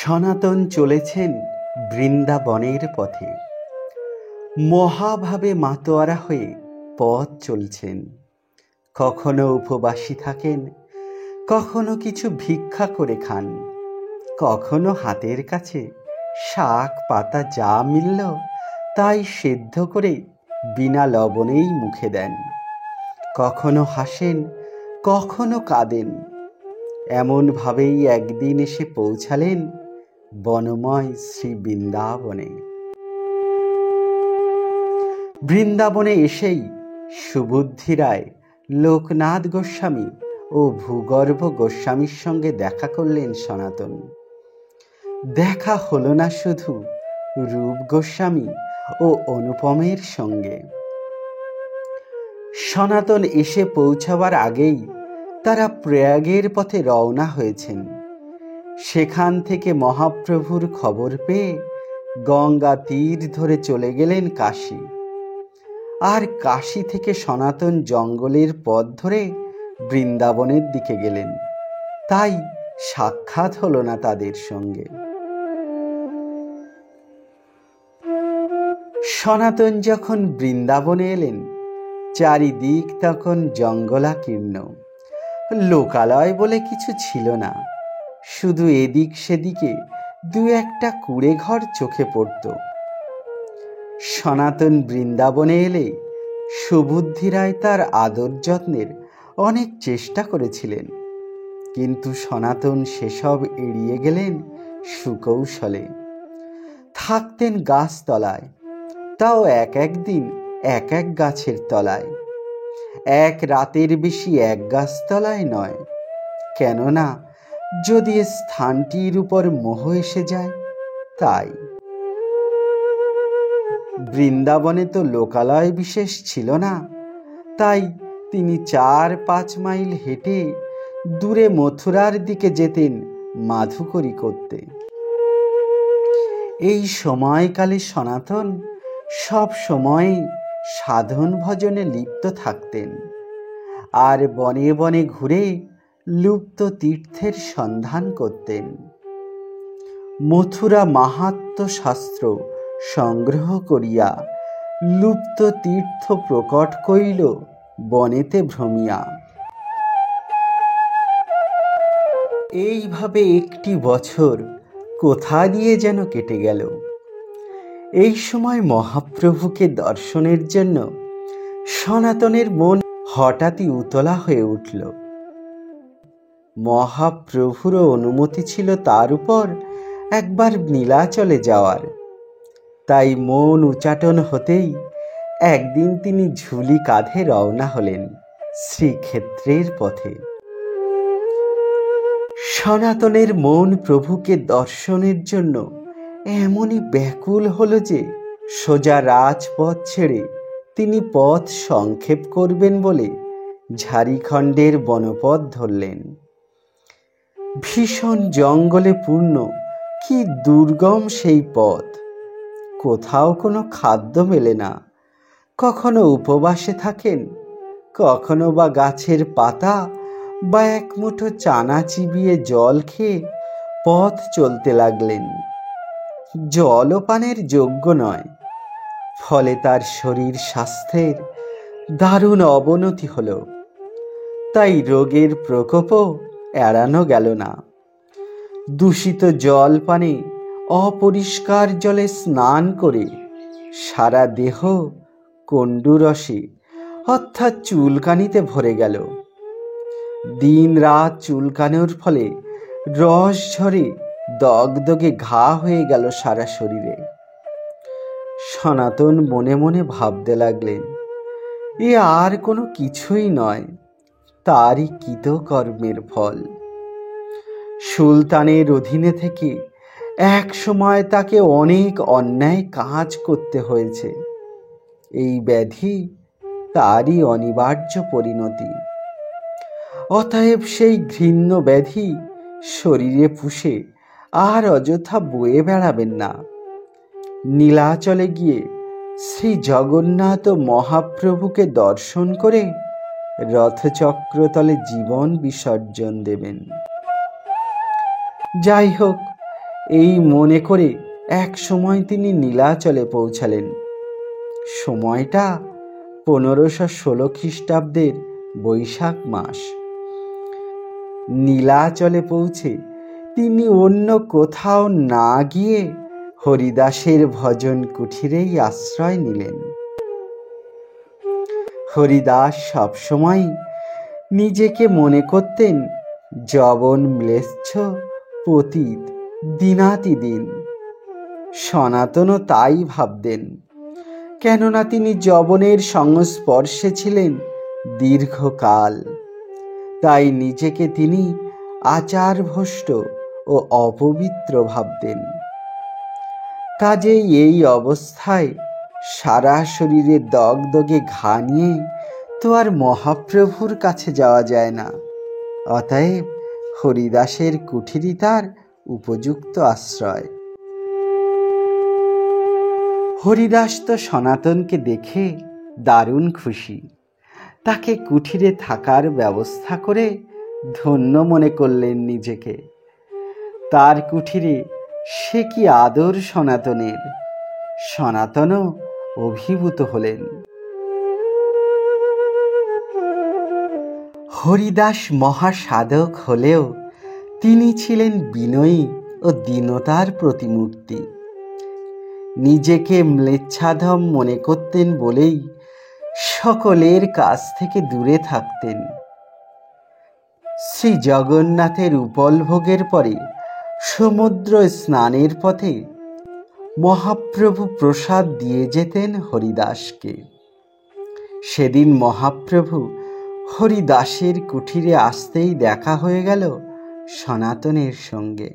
সনাতন চলেছেন বৃন্দাবনের পথে, মহাভাবে মাতোয়ারা হয়ে পথ চলছেন। কখনো উপবাসী থাকেন, কখনো কিছু ভিক্ষা করে খান, কখনো হাতের কাছে শাক পাতা যা মিলল তাই সেদ্ধ করে বিনা লবণেই মুখে দেন। কখনো হাসেন, কখনো কাঁদেন। এমনভাবেই একদিন এসে পৌঁছালেন বনময় শ্রী বৃন্দাবনে। বৃন্দাবনে এসেই সুবুদ্ধি রায় লোকনাথ গোস্বামী ও ভূগর্ভ গোস্বামীর সঙ্গে দেখা করলেন সনাতন। দেখা হলো না শুধু রূপ গোস্বামী ও অনুপমের সঙ্গে। সনাতন এসে পৌঁছাবার আগেই তারা প্রয়াগের পথে রওনা হয়েছেন। সেখান থেকে মহাপ্রভুর খবর পেয়ে গঙ্গা তীর ধরে চলে গেলেন কাশী। আর কাশী থেকে সনাতন জঙ্গলের পথ ধরে বৃন্দাবনের দিকে গেলেন। তাই সাক্ষাৎ হলো না তাদের সঙ্গে। সনাতন যখন বৃন্দাবনে এলেন, চারিদিক তখন জঙ্গলাকীর্ণ। লোকালয় বলে কিছু ছিল না, শুধু এদিক সেদিকে দু একটা কুঁড়ে ঘর চোখে পড়ত। সনাতন বৃন্দাবনে এলে সুবুদ্ধি রায় তার আদর যত্নের অনেক চেষ্টা করেছিলেন, কিন্তু সনাতন সেসব এড়িয়ে গেলেন সুকৌশলে। থাকতেন গাছতলায়, তাও এক একদিন এক এক গাছের তলায়। এক রাতের বেশি এক গাছতলায় নয়, কেননা যদি স্থানটির উপর মোহ এসে যায় তাই। বৃন্দাবনে তো লোকালয় বিশেষ ছিল না, তাই তিনি 4-5 মাইল হেঁটে দূরে মথুরার দিকে যেতেন মাধুকরী করতে। এই সময়কালে সনাতন সব সময় সাধন ভজনে লিপ্ত থাকতেন, আর বনে বনে ঘুরে লুপ্ত তীর্থের সন্ধান করতেন। মথুরা মাহাত্ম্য শাস্ত্র সংগ্রহ করিয়া লুপ্ত তীর্থ প্রকট কইল বনেতে ভ্রমিয়া। এইভাবে একটি বছর কোথা দিয়ে যেন কেটে গেল। এই সময় মহাপ্রভুকে দর্শনের জন্য সনাতনের মন হঠাৎই উতলা হয়ে উঠল। মহাপ্রভুরও অনুমতি ছিল তার উপর একবার নীলাচলে যাওয়ার। তাই মন উচাটন হতেই একদিন তিনি ঝুলি কাঁধে রওনা হলেন শ্রীক্ষেত্রের পথে। সনাতনের মন প্রভুকে দর্শনের জন্য এমনই ব্যাকুল হলো যে সোজা রাজপথ ছেড়ে তিনি পথ সংক্ষেপ করবেন বলে ঝাড়িখণ্ডের বনপথ ধরলেন। ভীষণ জঙ্গলে পূর্ণ, কি দুর্গম সেই পথ। কোথাও কোনো খাদ্য মেলে না। কখনো উপবাসে থাকেন, কখনো বা গাছের পাতা বা এক মুঠো চানা চিবিয়ে জল খেয়ে পথ চলতে লাগলেন। জলও পানের যোগ্য নয়, ফলে তার শরীর স্বাস্থ্যের দারুণ অবনতি হলো। তাই রোগের প্রকোপও এড়ানো গেল না। দূষিত জল পানে অপরিষ্কার জলে স্নান করে সারা দেহ কণ্ডুরসে অর্থাৎ চুলকানিতে ভরে গেল। দিন রাত চুলকানোর ফলে রস ঝরে দগদগে ঘা হয়ে গেল সারা শরীরে। সনাতন মনে মনে ভাবতে লাগলেন, এ আর কোনো কিছুই নয়, তারই কৃতকর্মের ফল। সুলতানের অধীনে থেকে এক সময় তাকে অনেক অন্যায় কাজ করতে হয়েছে। এই ব্যাধি তারই অনিবার্য পরিণতি। অতএব সেই ঘৃণ্য ব্যাধি শরীরে পুষে আর অযথা বয়ে বেড়াবেন না। নীলাচলে গিয়ে শ্রী জগন্নাথ মহাপ্রভুকে দর্শন করে রথচক্রতলে জীবন বিসর্জন দেবেন। যাই হোক, এই মনে করে এক সময় তিনি নীলাচলে পৌঁছালেন। সময়টা 1516 খ্রিস্টাব্দের বৈশাখ মাস। নীলাচলে পৌঁছে তিনি অন্য কোথাও না গিয়ে হরিদাসের ভজন কুঠিরেই আশ্রয় নিলেন। হরিদাস সবসময় নিজেকে মনে করতেন যবন ম্লেচ্ছ পতিত দিনাতিদিন। সনাতনও তাই ভাবতেন, কেননা তিনি যবনের সংস্পর্শে ছিলেন দীর্ঘকাল। তাই নিজেকে তিনি আচারভ্রষ্ট ও অপবিত্র ভাবতেন। কাজেই এই অবস্থায় সারা শরীরে দগদগে ঘা নিয়ে তো আর মহাপ্রভুর কাছে যাওয়া যায় না। অতএব হরিদাসের কুঠিরই তার উপযুক্ত আশ্রয়। হরিদাস তো সনাতনকে দেখে দারুণ খুশি। তাকে কুঠিরে থাকার ব্যবস্থা করে ধন্য মনে করলেন নিজেকে। তার কুঠিরে সে কি আদর সনাতনের! সনাতনও অভিভূত হলেন। হরিদাস মহাসাধক হলেও তিনি ছিলেন বিনয়ী ও দীনতার প্রতিমূর্তি। নিজেকে ম্লেচ্ছাধম মনে করতেন বলেই সকলের কাছ থেকে দূরে থাকতেন। শ্রী জগন্নাথের উপলভোগের পরে সমুদ্র স্নানের পথে মহাপ্রভু প্রসাদ দিয়ে যেতেন হরিদাসকে। সেদিন মহাপ্রভু হরিদাসের কুঠিরে আসতেই দেখা হয়ে গেল সনাতনের সঙ্গে।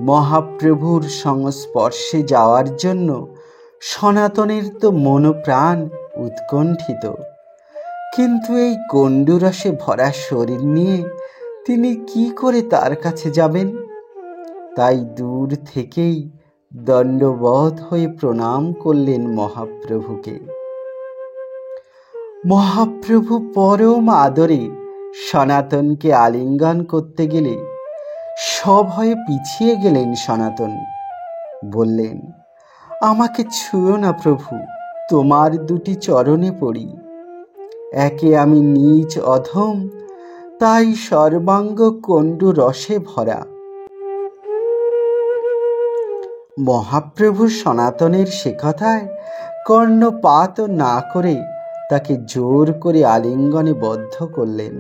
মহাপ্রভুর সংস্পর্শে যাওয়ার জন্য সনাতনের তো মনোপ্রাণ উৎকণ্ঠিত, কিন্তু এই কণ্ডুরসে ভরা শরীর নিয়ে তিনি কি করে তার কাছে যাবেন? তাই দূর থেকেই দণ্ডবৎ হয়ে প্রণাম করলেন মহাপ্রভুকে। মহাপ্রভু পরম আদরে সনাতনকে আলিঙ্গন করতে গেলে সভয়ে পিছিয়ে গেলেন সনাতন। বললেন, আমাকে ছুঁয়ো না প্রভু, তোমার দুটি চরণে পড়ি। একে আমি নীচ অধম, তাই সর্বাঙ্গ কণ্ডু রসে ভরা। মহাপ্রভু সনাতনের সে কথায় কর্ণপাত না করে তাকে জোর করে আলিঙ্গনে বদ্ধ করলেন।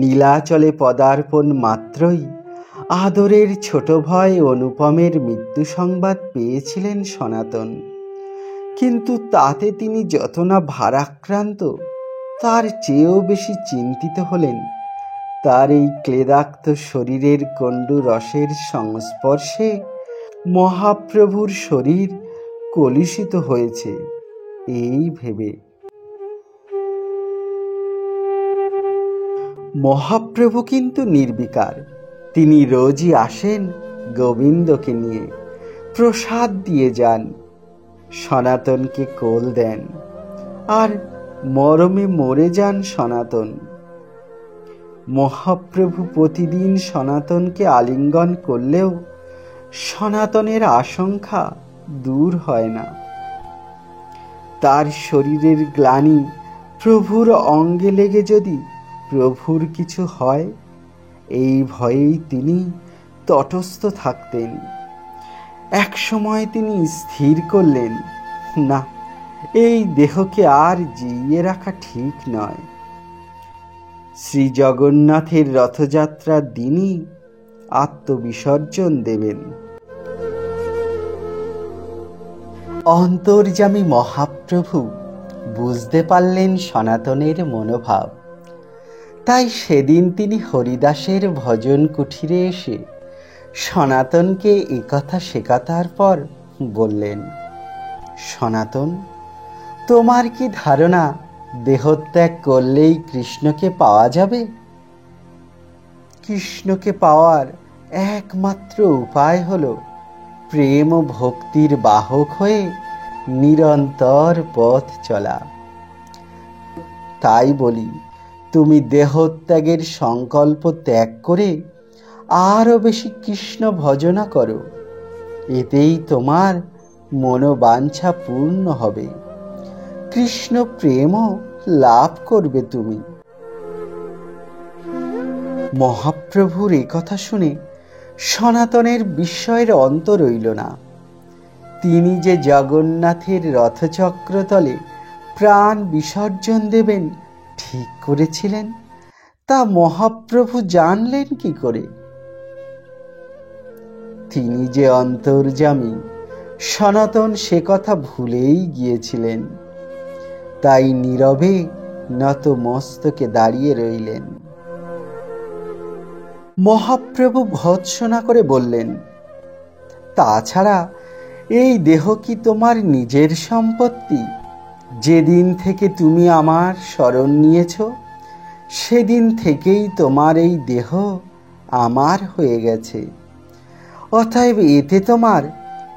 নীলাচলে পদার্পণ মাত্রই আদরের ছোট ভাই অনুপমের মৃত্যু সংবাদ পেয়েছিলেন সনাতন। কিন্তু তাতে তিনি যত না ভারাক্রান্ত, তার চেয়েও বেশি চিন্তিত হলেন তার এই ক্লেদাক্ত শরীরের কণ্ডু রসের সংস্পর্শে মহাপ্রভুর শরীর কলুষিত হয়েছে এই ভেবে। মহাপ্রভু কিন্তু নির্বিকার। তিনি রোজই আসেন গোবিন্দকে নিয়ে, প্রসাদ দিয়ে যান, সনাতনকে কোল দেন, আর মরমে মরে যান সনাতন। মহাপ্রভু প্রতিদিন সনাতনকে আলিঙ্গন করলেও সনাতনের আশঙ্কা দূর হয় না। তার শরীরের গ্লানি প্রভুর অঙ্গে লেগে যদি প্রভুর কিছু হয়, এই ভয়েই তিনি তটস্থ থাকতেন। এক সময় তিনি স্থির করলেন, না, এই দেহকে আর জিইয়ে রাখা ঠিক নয়। শ্রী জগন্নাথের রথযাত্রার দিনই আত্মবিসর্জন দেবেন। অন্তর্যামী মহাপ্রভু বুঝতে পারলেন সনাতনের মনোভাব। তাই সেদিন তিনি হরিদাসের ভজন কুঠিরে এসে সনাতনকে একথা সেকথার পর বললেন, সনাতন, তোমার কি ধারণা দেহত্যাগ করলেই কৃষ্ণকে পাওয়া যাবে? কৃষ্ণকে পাওয়ার একমাত্র উপায় হলো প্রেম ও ভক্তির বাহক হয়ে নিরন্তর পথ চলা। তাই বলি, তুমি দেহত্যাগের সংকল্প ত্যাগ করে আরও বেশি কৃষ্ণ ভজনা করো, এতেই তোমার মনোবাঞ্ছা পূর্ণ হবে, কৃষ্ণ প্রেমও লাভ করবে তুমি। মহাপ্রভুর এ কথা শুনে সনাতনের বিস্ময়ের অন্ত রইল না। তিনি যে জগন্নাথের রথচক্রতলে প্রাণ বিসর্জন দেবেন ঠিক করেছিলেন, তা মহাপ্রভু জানলেন কি করে? তিনি যে অন্তর্যামী, সনাতন সে কথা ভুলেই গিয়েছিলেন। তাই নীরবে নত মস্তকে দাঁড়িয়ে রইলেন। মহাপ্রভু ভর্ৎসনা করে বললেন, তাছাড়া এই দেহ কি তোমার নিজের সম্পত্তি? যেদিন থেকে তুমি আমার শরণ নিয়েছ, সেদিন থেকেই তোমার এই দেহ আমার হয়ে গেছে। অতএব এতে তোমার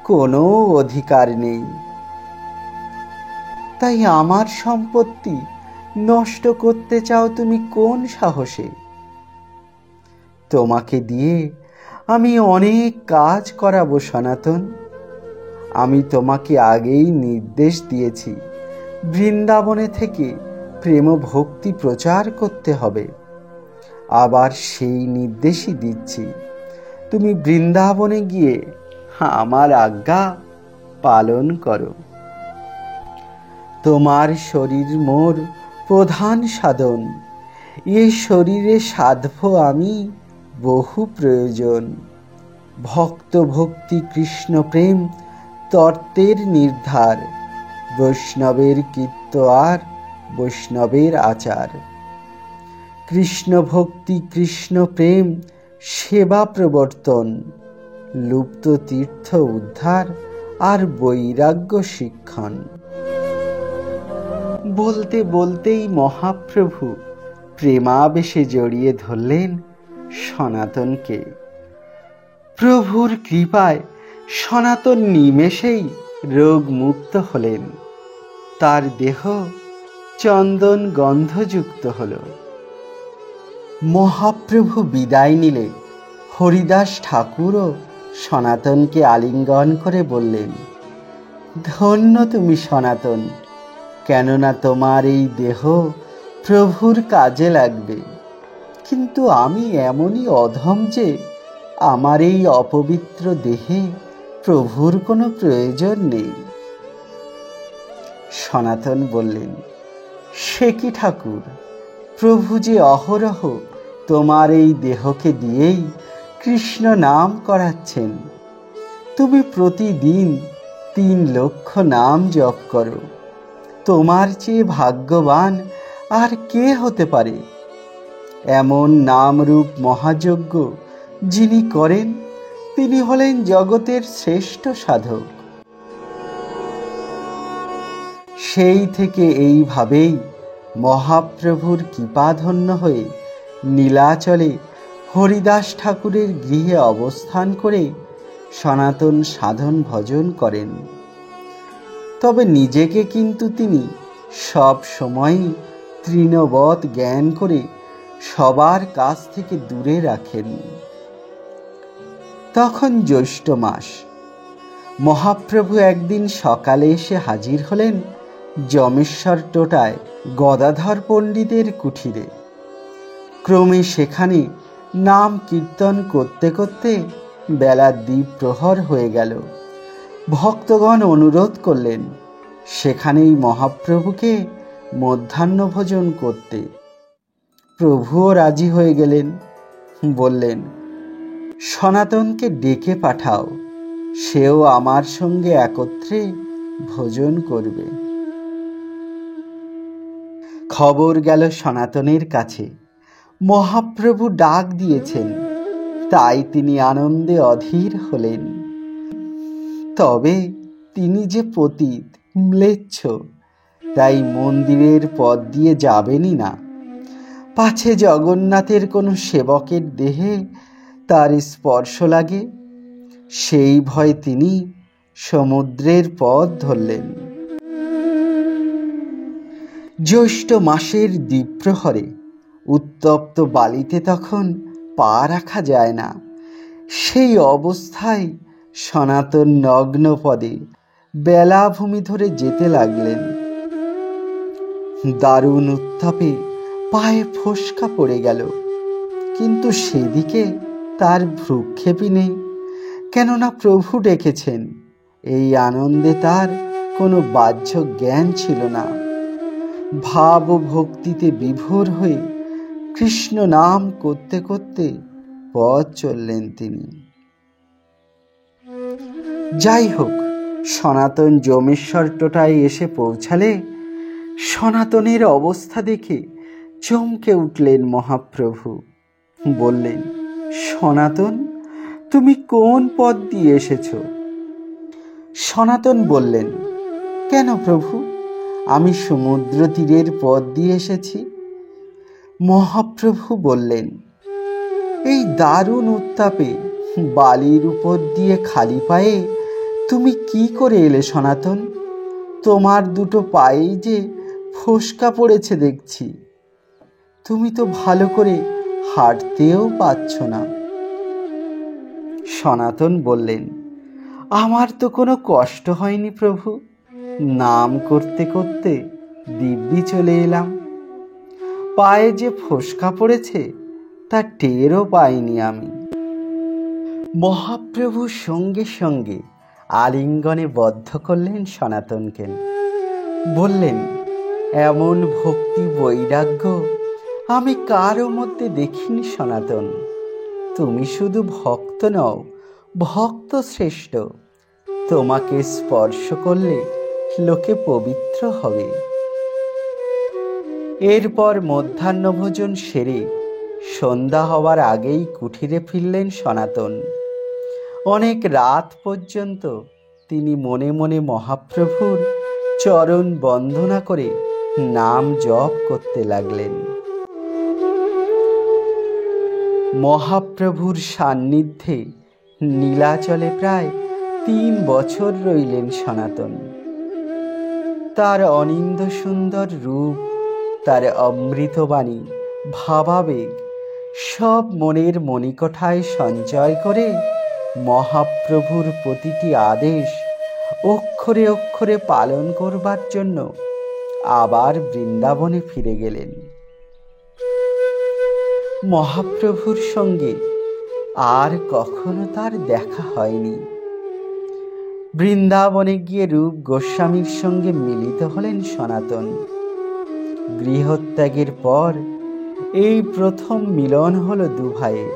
কোনো অধিকার নেই। তাই আমার সম্পত্তি নষ্ট করতে চাও তুমি কোন সাহসে? তোমাকে দিয়ে আমি অনেক কাজ করাবো সনাতন। আমি তোমাকে আগেই নির্দেশ দিয়েছি, বৃন্দাবনে থেকে প্রেম ভক্তি প্রচার করতে হবে। আবার সেই নির্দেশই দিচ্ছি, তুমি বৃন্দাবনে গিয়ে আমার আজ্ঞা পালন করো। তোমার শরীর মোর প্রধান সাধন, এ শরীরে সাধব আমি বহু প্রয়োজন। ভক্ত ভক্তি কৃষ্ণ প্রেম তত্ত্বের নির্ধার, বৈষ্ণবের কীর্ত আর বৈষ্ণবের আচার। কৃষ্ণ ভক্তি কৃষ্ণ প্রেম সেবা প্রবর্তন, লুপ্ত তীর্থ উদ্ধার আর বৈরাগ্য শিক্ষণ। বলতে বলতেই মহাপ্রভু প্রেমাবেশে জড়িয়ে ধরলেন সনাতনকে। প্রভুর কৃপায় সনাতন নিমেষেই রোগ মুক্ত হলেন। তার দেহ চন্দন গন্ধযুক্ত হল। মহাপ্রভু বিদায় নিলে হরিদাস ঠাকুরও সনাতনকে আলিঙ্গন করে বললেন, ধন্য তুমি সনাতন, কেননা তোমার এই দেহ প্রভুর কাজে লাগবে। কিন্তু আমি এমনই অধম যে আমার এই অপবিত্র দেহে প্রভুর কোনো প্রয়োজন নেই। সনাতন বললেন, সে কি ঠাকুর, প্রভু যে অহরহ তোমার এই দেহকে দিয়েই কৃষ্ণ নাম করাচ্ছেন। তুমি প্রতিদিন 3 লক্ষ নাম জপ করো। তোমার চেয়ে ভাগ্যবান আর কে হতে পারে? এমন নামরূপ মহাযজ্ঞ যিনি করেন, তিনি হলেন জগতের শ্রেষ্ঠ সাধক। সেই থেকে এইভাবেই মহাপ্রভুর কৃপাধন্য হয়ে নীলাচলে হরিদাস ঠাকুরের গৃহে অবস্থান করে সনাতন সাধন ভজন করেন। তবে নিজেকে কিন্তু তিনি সব সময়ই তৃণবৎ জ্ঞান করে সবার কাছ থেকে দূরে রাখেন। তখন জ্যৈষ্ঠ মাস। মহাপ্রভু একদিন সকালে এসে হাজির হলেন যমেশ্বর টোটায় গদাধর পণ্ডিতের কুঠিরে। ক্রমে সেখানে নাম কীর্তন করতে করতে বেলা দ্বিপ্রহর হয়ে গেল। ভক্তগণ অনুরোধ করলেন সেখানেই মহাপ্রভুকে মধ্যাহ্ন ভোজন করতে। প্রভুও রাজি হয়ে গেলেন। বললেন, সনাতনকে ডেকে পাঠাও, সেও আমার সঙ্গে একত্রে ভোজন করবে। খবর গেল সনাতনের কাছে, মহাপ্রভু ডাক দিয়েছেন। তাই তিনি আনন্দে অধীর হলেন। তবে তিনি যে পতিত ম্লেচ্ছ, তাই মন্দিরের পথ দিয়ে যাবেনই না। পাছে জগন্নাথের কোনো সেবকের দেহে তার স্পর্শ লাগে, সেই ভয়ে তিনি সমুদ্রের পথ ধরলেন। জ্যৈষ্ঠ মাসের দ্বিপ্রহরে উত্তপ্ত বালিতে তখন পা রাখা যায় না। সেই অবস্থায় সনাতন নগ্ন পদে বেলাভূমি ধরে যেতে লাগলেন। দারুণ উত্তাপে পায়ে ফোস্কা পড়ে গেল, কিন্তু সেদিকে তার ভ্রুক্ষেপই নেই, কেননা প্রভু ডেকেছেন। এই আনন্দে তার কোনো বাহ্য জ্ঞান ছিল না। ভাব ও ভক্তিতে বিভোর হয়ে কৃষ্ণ নাম করতে করতে পথ চললেন তিনি। যাই হোক, সনাতন যমেশ্বর টোটায় এসে পৌঁছালে সনাতনের অবস্থা দেখে চমকে উঠলেন মহাপ্রভু। বললেন, সনাতন, তুমি কোন পথ দিয়ে এসেছ? সনাতন বললেন, কেন প্রভু, আমি সমুদ্র তীরের পথ দিয়ে এসেছি। মহাপ্রভু বললেন, এই দারুণ উত্তাপে বালির উপর দিয়ে খালি পায়ে তুমি কি করে এলে সনাতন? তোমার দুটো পায়েই যে ফোস্কা পড়েছে দেখছি। তুমি তো ভালো করে হাঁটতেও পারছ না। সনাতন বললেন, আমার তো কোনো কষ্ট হয়নি প্রভু, নাম করতে করতে দিব্যি চলে এলাম। পায়ে যে ফোস্কা পড়েছে তা টেরও পাইনি আমি। মহাপ্রভু সঙ্গে সঙ্গে আলিঙ্গনে বদ্ধ করলেন সনাতনকে। বললেন, এমন ভক্তি বৈরাগ্য আমি কারো মধ্যে দেখিনি সনাতন। তুমি শুধু ভক্ত নও, ভক্ত শ্রেষ্ঠ। তোমাকে স্পর্শ করলে লোকে পবিত্র হবে। এরপর মধ্যাহ্নভোজন সেরে সন্ধ্যা হওয়ার আগেই কুঠিরে ফিরলেন সনাতন। অনেক রাত পর্যন্ত তিনি মনে মনে মহাপ্রভুর চরণ বন্দনা করে নাম জপ করতে লাগলেন। মহাপ্রভুর সান্নিধ্যে নীলাচলে প্রায় 3 বছর রইলেন সনাতন। তার অনিন্দ সুন্দর রূপ, তার অমৃতবাণী, ভাবাবেগ সব মনের মণিকোঠায় সঞ্চয় করে মহাপ্রভুর প্রতিটি আদেশ অক্ষরে অক্ষরে পালন করবার জন্য আবার বৃন্দাবনে ফিরে গেলেন। মহাপ্রভুর সঙ্গে আর কখনো তার দেখা হয়নি। বৃন্দাবনে গিয়ে রূপ গোস্বামীর সঙ্গে মিলিত হলেন সনাতন। গৃহত্যাগের পর এই প্রথম মিলন হলো দু ভাইয়ের।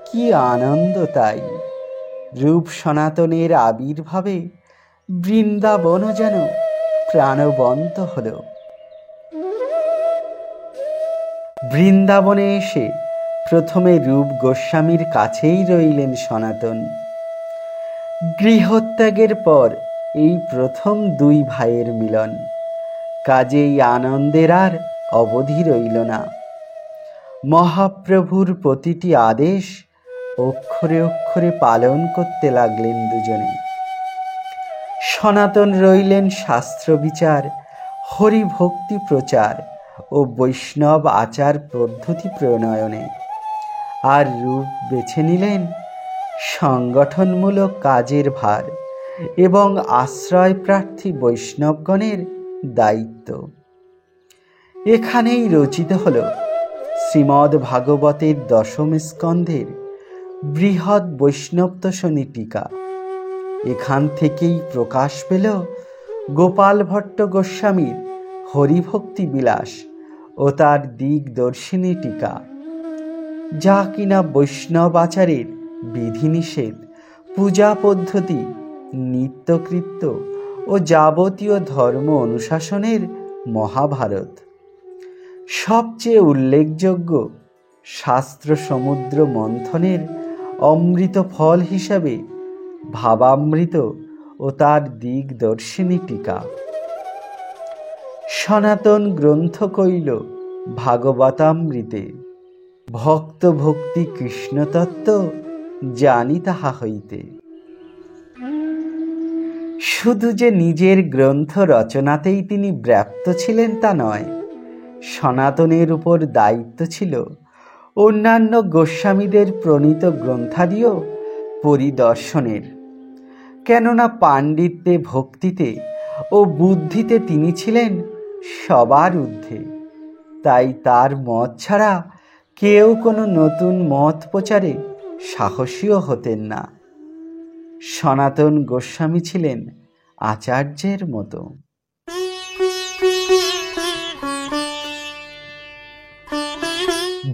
কি আনন্দ তাই! রূপ সনাতনের আবির্ভাবে বৃন্দাবনও যেন প্রাণবন্ত হল। বৃন্দাবনে এসে প্রথমে রূপ গোস্বামীর কাছেই রইলেন সনাতন। গৃহত্যাগের পর এই প্রথম 2 ভাইয়ের মিলন। কাজেই আনন্দের আর অবধি রইল না। মহাপ্রভুর প্রতিটি আদেশ অক্ষরে অক্ষরে পালন করতে লাগলেন দুজনে। সনাতন রইলেন শাস্ত্র বিচার, হরিভক্তি প্রচার ও বৈষ্ণব আচার পদ্ধতি প্রণয়নে, আর রূপ বেছে নিলেন সংগঠনমূলক কাজের ভার এবং আশ্রয় প্রার্থী বৈষ্ণবগণের দায়িত্ব। এখানেই রচিত হল শ্রীমদ্ ভাগবতের 10ম স্কন্ধের বৃহৎ বৈষ্ণবতোষণী টিকা। এখান থেকেই প্রকাশ পেল গোপাল ভট্ট গোস্বামীর হরিভক্তি বিলাস ও তার দিগদর্শিনী টিকা, যা কিনা বৈষ্ণব আচারের বিধিনিষেধ, পূজা পদ্ধতি, নিত্যকৃত্য ও যাবতীয় ধর্ম অনুশাসনের মহাভারত। সবচেয়ে উল্লেখযোগ্য শাস্ত্র সমুদ্র মন্থনের অমৃত ফল হিসাবে ভাবামৃত ও তার দিগদর্শিনী টিকা। সনাতন গ্রন্থ কইল ভাগবতামৃতে, ভক্ত ভক্তি কৃষ্ণতত্ত্ব জানি তাহা হইতে। শুধু যে নিজের গ্রন্থ রচনাতেই তিনি ব্যাপ্ত ছিলেন তা নয়, সনাতনের উপর দায়িত্ব ছিল অন্যান্য গোস্বামীদের প্রণীত গ্রন্থাদিও পরিদর্শনের। কেননা পাণ্ডিত্যে, ভক্তিতে ও বুদ্ধিতে তিনি ছিলেন সবার ঊর্ধ্বে। তাই তার মত ছাড়া কেউ কোনো নতুন মত প্রচারে সাহসীও হতেন না। সনাতন গোস্বামী ছিলেন আচার্যের মতো।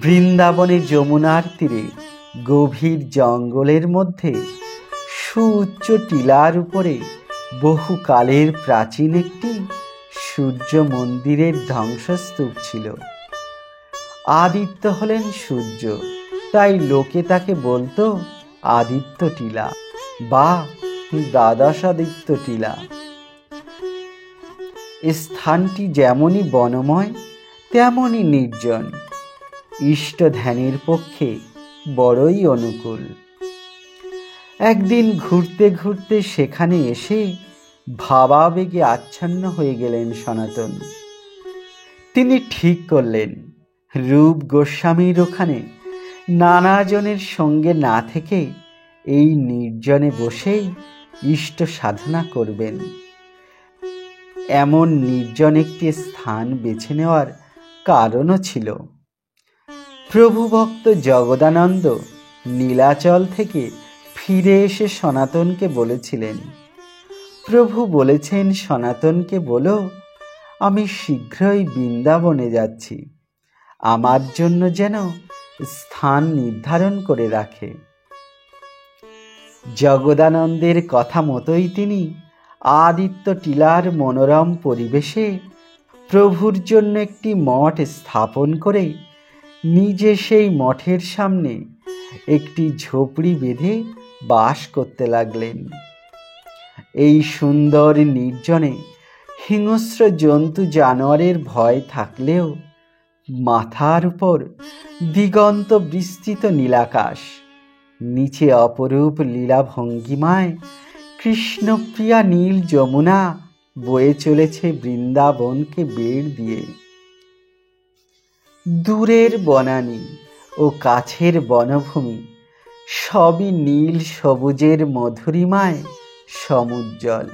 বৃন্দাবনে যমুনার তীরে গভীর জঙ্গলের মধ্যে সুউচ্চ টিলার উপরে বহুকালের প্রাচীন একটি সূর্য মন্দিরের ধ্বংসস্তূপ ছিল। আদিত্য হলেন সূর্য, তাই লোকে তাকে বলতো আদিত্য টিলা বা দ্বাদশাদিত্য টিলা। স্থানটি যেমনই বনময় তেমনই নির্জন, ইষ্ট ধ্যানের পক্ষে বড়ই অনুকূল। একদিন ঘুরতে ঘুরতে সেখানে এসে ভাবাবেগে আচ্ছন্ন হয়ে গেলেন সনাতন। তিনি ঠিক করলেন রূপ গোস্বামীর ওখানে নানাজনের সঙ্গে না থেকে এই নির্জনে বসেই ইষ্ট সাধনা করবেন। এমন নির্জন একটি স্থান বেছে নেওয়ার কারণও ছিল প্রভু ভক্ত জগদানন্দ নীলাচল থেকে ফিরে এসে সনাতনকে বলেছিলেন, প্রভু বলেছেন সনাতনকে বলো আমি শীঘ্রই বৃন্দাবনে যাচ্ছি, আমার জন্য যেন স্থান নির্ধারণ করে রাখে। জগদানন্দের কথা মতোই তিনি আদিত্য টিলার মনোরম পরিবেশে প্রভুর জন্য একটি মঠ স্থাপন করে নিজে সেই মঠের সামনে একটি ঝোপড়ি বেঁধে বাস করতে লাগলেন। এই সুন্দর নির্জনে হিংস্র জন্তু জানোয়ারের ভয় থাকলেও মাথার উপর দিগন্ত বিস্তৃত নীলাকাশ, নিচে অপরূপ লীলা ভঙ্গিমায় কৃষ্ণপ্রিয়া নীল যমুনা বয়ে চলেছে বৃন্দাবনকে বেড় দিয়ে। দূরের বনানী ও কাছের বনভূমি সবই নীল সবুজের মধুরিমায় সমুজ্জ্বল।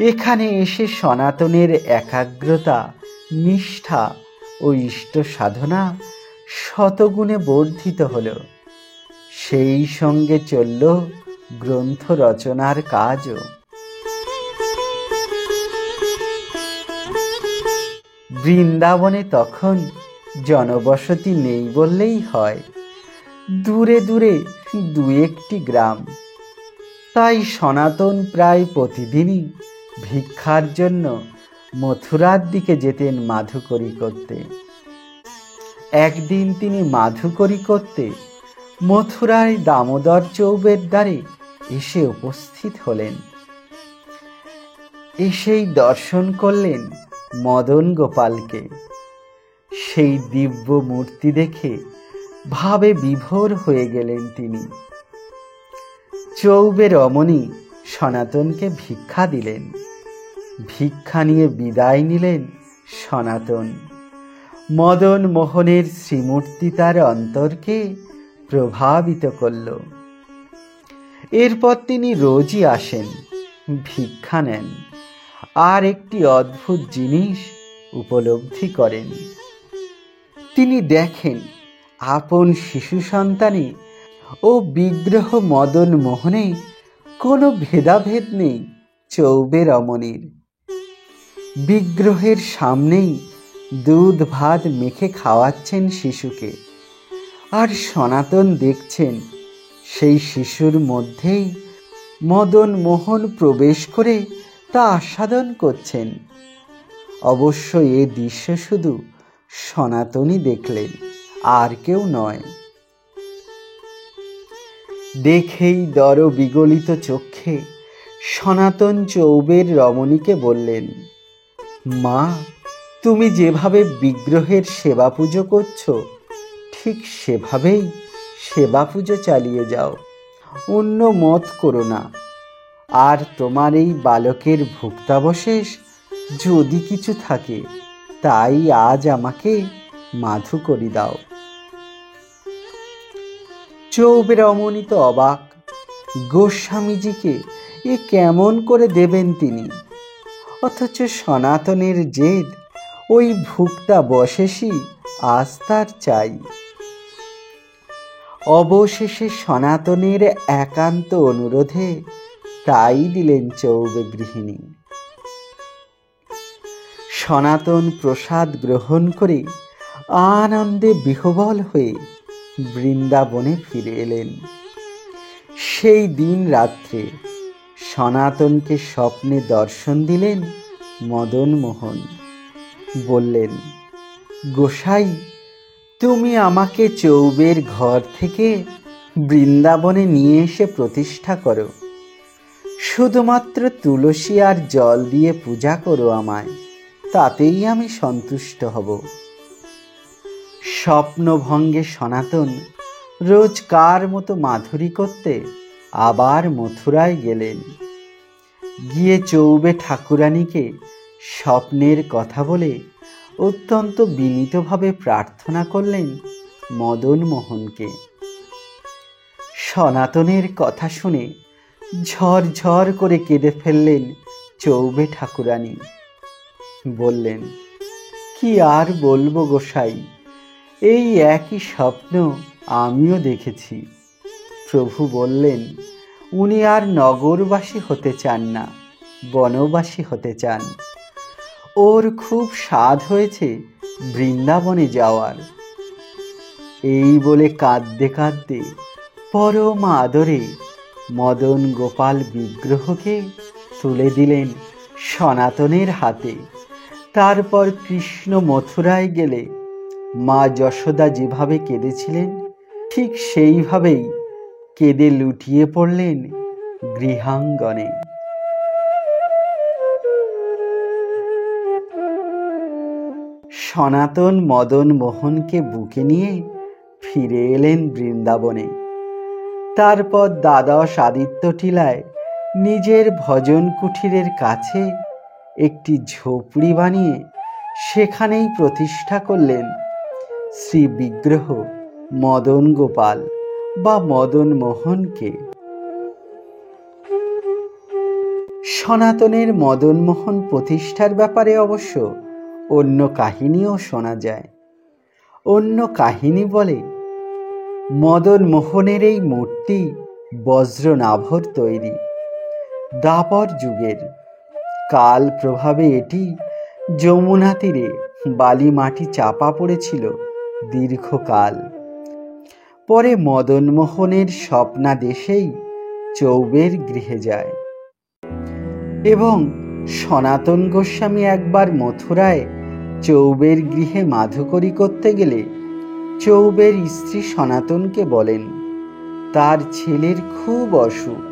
এখানে এসে সনাতনের একাগ্রতা, নিষ্ঠা ও ইষ্ট সাধনা শতগুণে বর্ধিত হল। সেই সঙ্গে চলল গ্রন্থ রচনার কাজও। বৃন্দাবনে তখন জনবসতি নেই বললেই হয়, দূরে দূরে দু একটি গ্রাম। তাই সনাতন প্রায় প্রতিদিনই ভিক্ষার জন্য মথুরার দিকে যেতেন মাধুকরী করতে। একদিন তিনি মাধুকরী করতে মথুরায় দামোদর চৌবের দ্বারে এসে উপস্থিত হলেন। এসেই দর্শন করলেন মদন গোপালকে। সেই দিব্য মূর্তি দেখে ভাবে বিভোর হয়ে গেলেন তিনি। চৌবে রমণী সনাতনকে ভিক্ষা দিলেন। ভিক্ষা নিয়ে বিদায় নিলেন সনাতন। মদন মোহনের শ্রীমূর্তি তার অন্তরকে প্রভাবিত করল। এরপর তিনি রোজই আসেন, ভিক্ষা নেন, আর একটি অদ্ভুত জিনিস উপলব্ধি করেন। তিনি দেখেন আপন শিশু সন্তানে ও বিগ্রহ মদন মোহনে কোনো ভেদাভেদ নেই চৌবে রমণীর। বিগ্রহের সামনেই দুধ ভাত মেখে খাওয়াচ্ছেন শিশুকে, আর সনাতন দেখছেন সেই শিশুর মধ্যেই মদন মোহন প্রবেশ করে তা আস্বাদন করছেন। অবশ্য এ দৃশ্য শুধু সনাতনই দেখলেন, আর কেউ নয়। দেখেই দর বিগলিত চক্ষে সনাতন চৌবের রমণীকে বললেন, মা, তুমি যেভাবে বিগ্রহের সেবা পুজো করছো ঠিক সেভাবেই সেবা পুজো চালিয়ে যাও, অন্য মত করো না। আর তোমার এই বালকের ভুক্তাবশেষ যদি কিছু থাকে তাই আজ আমাকে মাধু করি দাও। চৌবে রমণী তো অবাক, গোস্বামীজিকে এ কেমন করে দেবেন তিনি, অথচ সনাতনের জেদ ওই ভুক্তা বশেষই আজ তার চাই। অবশেষে সনাতনের একান্ত অনুরোধে তাই দিলেন চৌবে গৃহিণী। সনাতন প্রসাদ গ্রহণ করে আনন্দে বিহ্বল হয়ে বৃন্দাবনে ফিরে এলেন। সেই দিন রাত্রে সনাতনকে স্বপ্নে দর্শন দিলেন মদন মোহন। বললেন, গোসাই, তুমি আমাকে চৌবের ঘর থেকে বৃন্দাবনে নিয়ে এসে প্রতিষ্ঠা করো। শুধুমাত্র তুলসী আর জল দিয়ে পূজা করো আমায়, তাতেই আমি সন্তুষ্ট হব। স্বপ্নভঙ্গে সনাতন রোজকার মতো মাধুরী করতে আবার মথুরায় গেলেন। গিয়ে চৌবে ঠাকুরানীকে স্বপ্নের কথা বলে অত্যন্ত বিনীতভাবে প্রার্থনা করলেন মদন মোহনকে। সনাতনের কথা শুনে ঝরঝর করে কেঁদে ফেললেন চৌবে ঠাকুরানী। বললেন, কি আর বলবো গোসাই, এই একই স্বপ্ন আমিও দেখেছি। প্রভু বললেন, উনি আর নগরবাসী হতে চান না, বনবাসী হতে চান। ওর খুব স্বাদ হয়েছে বৃন্দাবনে যাওয়ার। এই বলে কাঁদতে কাঁদতে পরম আদরে মদন গোপাল বিগ্রহকে তুলে দিলেন সনাতনের হাতে। তারপর কৃষ্ণ মথুরায় গেলে মা যশোদা যেভাবে কেঁদেছিলেন ঠিক সেইভাবেই কেঁদে লুটিয়ে পড়লেন গৃহাঙ্গনে। সনাতন মদন মোহনকে বুকে নিয়ে ফিরে এলেন বৃন্দাবনে। তারপর দ্বাদশ আদিত্য টিলায় নিজের ভজন কুঠিরের কাছে একটি ঝোপড়ি বানিয়ে সেখানেই প্রতিষ্ঠা করলেন শ্রী বিগ্রহ মদন গোপাল বা মদন মোহনকে। সনাতনের মদন মোহন প্রতিষ্ঠার ব্যাপারে অবশ্য অন্য কাহিনীও শোনা যায়। অন্য কাহিনী বলে, মদন মোহনের এই মূর্তি বজ্রনাভর তৈরি, দ্বাপর যুগের। কাল প্রভাবে এটি যমুনা তীরে বালি মাটি চাপা পড়েছিল দীর্ঘকাল। পরে মদন মোহনের স্বপ্নাদেশেই চৌবের গৃহে যায় এবং সনাতন গোস্বামী একবার মথুরায় চৌবের গৃহে মাধুকরী করতে গেলে চৌবের স্ত্রী সনাতনকে বলেন, তার ছেলের খুব অসুখ,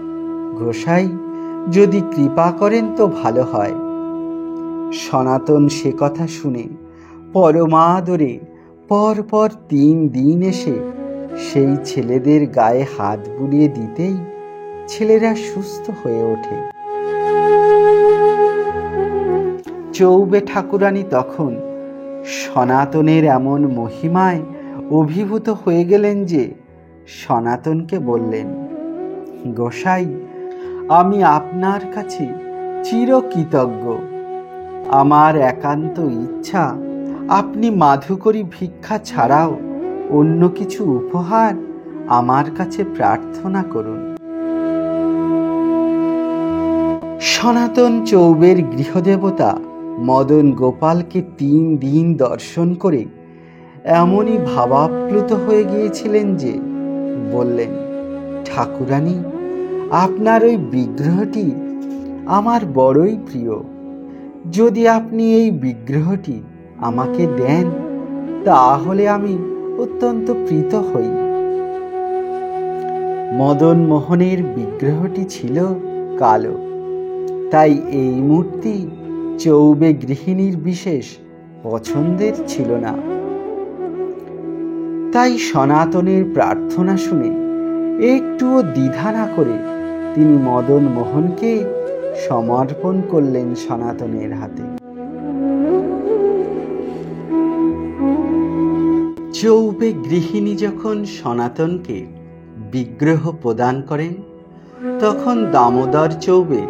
গোসাই যদি কৃপা করেন তো ভালো হয়। সনাতন সে কথা শুনে পরমাদরে পরপর 3 দিন এসে সেই ছেলেদের গায়ে হাত বুলিয়ে দিতেই ছেলেরা সুস্থ হয়ে ওঠে। চৌবে ঠাকুরানী তখন সনাতনের এমন মহিমায় অভিভূত হয়ে গেলেন যে সনাতনকে বললেন, গোসাই, আমি আপনার কাছে চিরকৃতজ্ঞ। আমার একান্ত ইচ্ছা আপনি মাধুকরী ভিক্ষা ছাড়াও অন্য কিছু উপহার আমার কাছে প্রার্থনা করুন। সনাতন চৌবের গৃহদেবতা মদন গোপালকে 3 দিন দর্শন করে এমনই ভাবাপ্লুত হয়ে গিয়েছিলেন যে বললেন, ঠাকুরানী, আপনার ওই বিগ্রহটি আমার বড়ই প্রিয়। যদি আপনি এই বিগ্রহটি আমাকে দেন তাহলে আমি অত্যন্ত প্রীত হই। মদন মোহনের বিগ্রহটি ছিল কালো, তাই এই মূর্তি চৌবে গৃহিণীর বিশেষ পছন্দের ছিল না। তাই সনাতনের প্রার্থনা শুনে একটুও দ্বিধা না করে তিনি মদন মোহনকে সমর্পণ করলেন সনাতনের হাতে। চৌবে গৃহিণী যখন সনাতনকে বিগ্রহ প্রদান করেন, তখন দামোদর চৌবে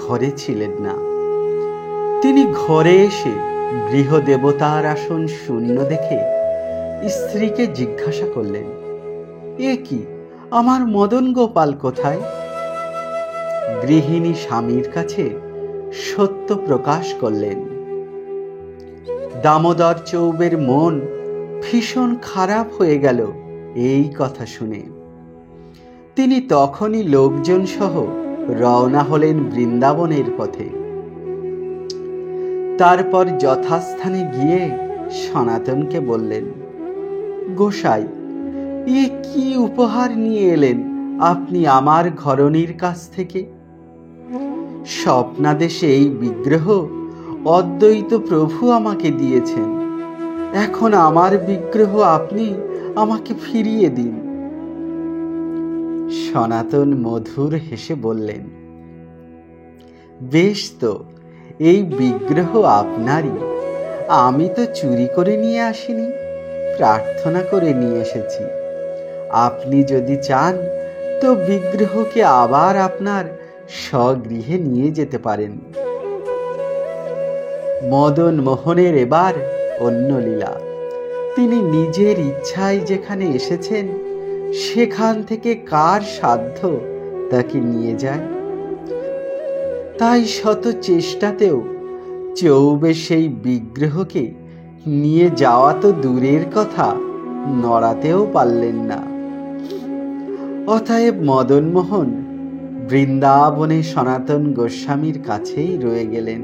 ঘরে ছিলেন না। তিনি ঘরে এসে গৃহদেবতার আসন শূন্য দেখে স্ত্রীকে জিজ্ঞাসা করলেন, এ কি, আমার মদন গোপাল কোথায়? গৃহিণী স্বামীর কাছে সত্য প্রকাশ করলেন। দামোদর চৌবের মন ভীষণ খারাপ হয়ে গেল এই কথা শুনে। তিনি তখনই লোকজন সহ রওনা হলেন বৃন্দাবনের পথে। তারপর যথাস্থানে গিয়ে সনাতনকে বললেন, গোসাই, এ কি উপহার নিয়ে এলেন আপনি আমার ঘরণীর কাছ থেকে? স্বপ্নাদেশে এই বিগ্রহ অদ্বৈত প্রভু আমাকে দিয়েছেন। এখন আমার বিগ্রহ আপনি আমাকে ফিরিয়ে দিন। সনাতন মধুর হেসে বললেন, বেশ তো, এই বিগ্রহ আপনারই। আমি তো চুরি করে নিয়ে আসিনি, প্রার্থনা করে নিয়ে এসেছি। আপনি যদি চান তো বিগ্রহকে আবার আপনার স্বগৃহে নিয়ে যেতে পারেন। মদন মোহনের এবার অন্য লীলা। তিনি নিজের ইচ্ছায় যেখানে এসেছেন, সেখান থেকে কার সাধ্য তাকে নিয়ে যায়? তাই শত চেষ্টাতেও চৌবে সেই বিগ্রহকে নিয়ে যাওয়া তো দূরের কথা, নড়াতেও পারলেন না। অতএব মদনমোহন বৃন্দাবনে সনাতন গোস্বামীর কাছেই রয়ে গেলেন।